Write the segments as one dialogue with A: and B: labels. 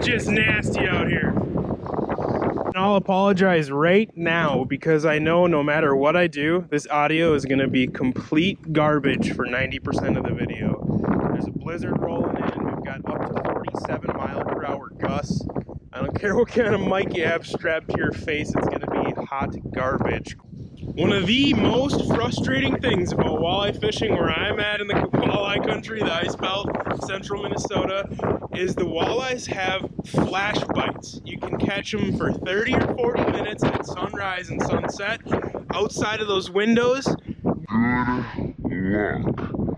A: just nasty out here. And I'll apologize right now because I know no matter what I do, this audio is going to be complete garbage for 90% of the video. There's a blizzard rolling in. We've got up to 47 mile per hour gusts. I don't care what kind of mic you have strapped to your face, it's going to be hot garbage. One of the most frustrating things about walleye fishing where I'm at in the walleye country, the ice belt, central Minnesota, is the walleyes have flash bites. You can catch them for 30 or 40 minutes at sunrise and sunset outside of those windows.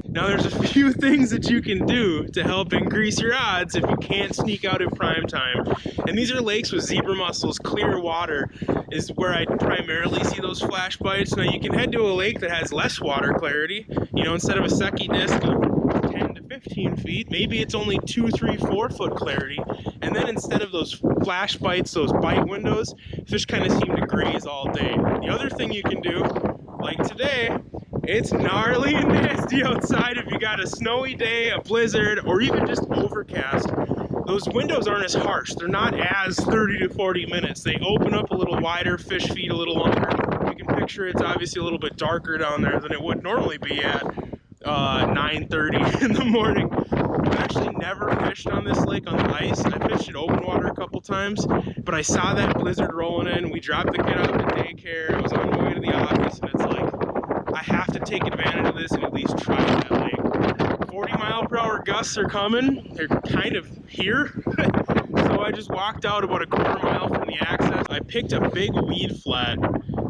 A: Now there's a few things that you can do to help increase your odds if you can't sneak out at prime time. And these are lakes with zebra mussels, clear water is where I primarily see those flash bites. Now you can head to a lake that has less water clarity. You know, instead of a secchi disc of 10 to 15 feet, maybe it's only 2, 3, 4 foot clarity. And then instead of those flash bites, those bite windows, fish kind of seem to graze all day. The other thing you can do, like today, it's gnarly and nasty outside. If you got a snowy day, a blizzard, or even just overcast, those windows aren't as harsh. They're not as 30 to 40 minutes. They open up a little wider, fish feed a little longer. You can picture it's obviously a little bit darker down there than it would normally be at 9:30 in the morning. I've actually never fished on this lake on the ice. I fished at open water a couple times, but I saw that blizzard rolling in. We dropped the kid off at daycare. I was on my way to the office, and it's like, I have to take advantage of this and at least try that lake. 40 mile per hour gusts are coming. They're kind of here. So I just walked out about a quarter mile from the access. I picked a big weed flat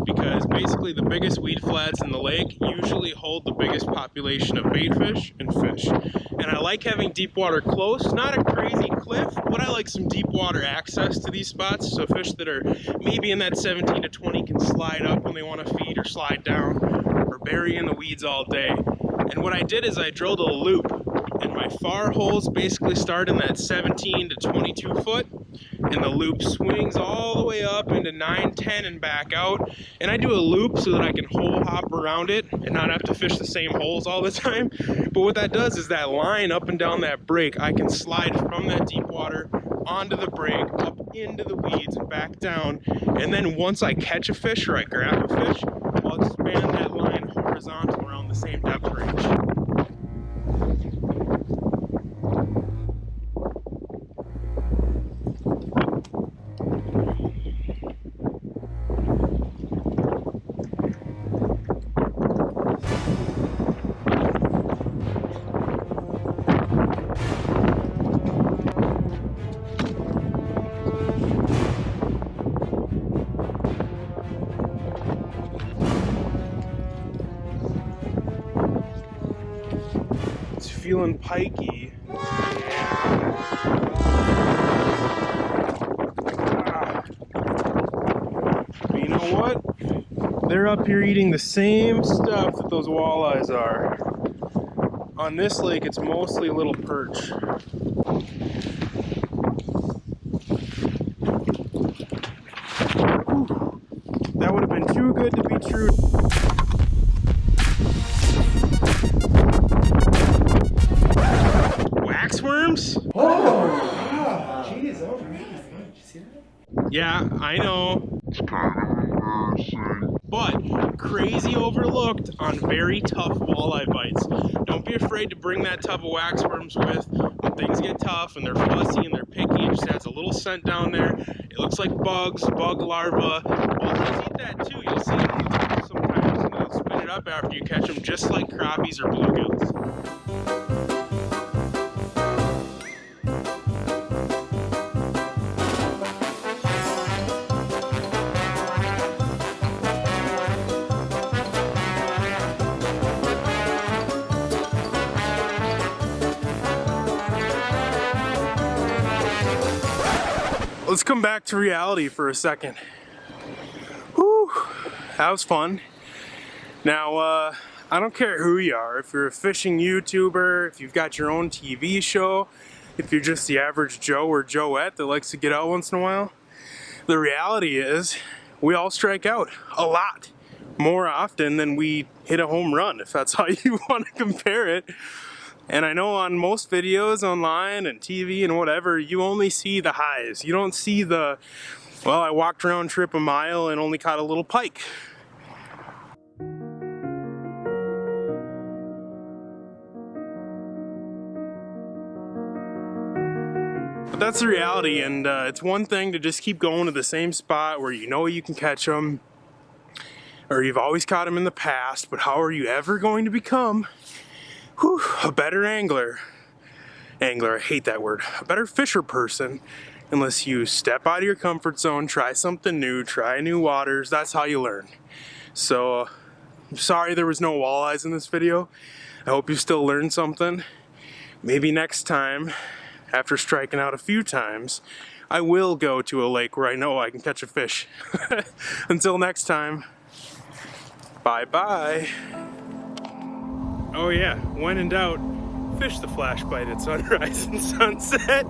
A: because basically the biggest weed flats in the lake usually hold the biggest population of bait fish and fish. And I like having deep water close, not a crazy cliff, but I like some deep water access to these spots so fish that are maybe in that 17 to 20 can slide up when they want to feed or slide down or bury in the weeds all day. And what I did is I drilled a loop, and my far holes basically start in that 17 to 22 foot, and the loop swings all the way up into 9, 10 and back out. And I do a loop so that I can hole hop around it and not have to fish the same holes all the time. But what that does is that line up and down that break, I can slide from that deep water onto the break, up into the weeds and back down. And then once I catch a fish or I grab a fish, I'll expand that line horizontal around the same depth range. Feeling pikey. But you know what? They're up here eating the same stuff that those walleyes are. On this lake, it's mostly little perch. Whew. That would have been too good to be true. Waxworms?
B: Oh! Jeez, oh man. Did you see that?
A: Yeah, I know.
C: It's kind of embarrassing.
A: But crazy overlooked on very tough walleye bites. Don't be afraid to bring that tub of waxworms with when things get tough and they're fussy and they're picky. It just adds a little scent down there. It looks like bugs, bug larvae. Walleyes eat that too. You'll see them sometimes and they'll spit it up after you catch them, just like crappies or bluegills. Let's come back to reality for a second. Whew, that was fun. Now, I don't care who you are, if you're a fishing YouTuber, if you've got your own TV show, if you're just the average Joe or Joette that likes to get out once in a while, the reality is we all strike out a lot, more often than we hit a home run, if that's how you want to compare it. And I know on most videos online and TV and whatever, you only see the highs. You don't see the, well, I walked round trip a mile and only caught a little pike. But that's the reality, and it's one thing to just keep going to the same spot where you know you can catch them, or you've always caught them in the past, but how are you ever going to become a better angler, I hate that word, a better fisher person, unless you step out of your comfort zone, try something new, try new waters. That's how you learn. So, I'm sorry there was no walleyes in this video. I hope you still learned something. Maybe next time, after striking out a few times, I will go to a lake where I know I can catch a fish. Until next time, bye-bye. Oh yeah, when in doubt, fish the flashbite at sunrise and sunset.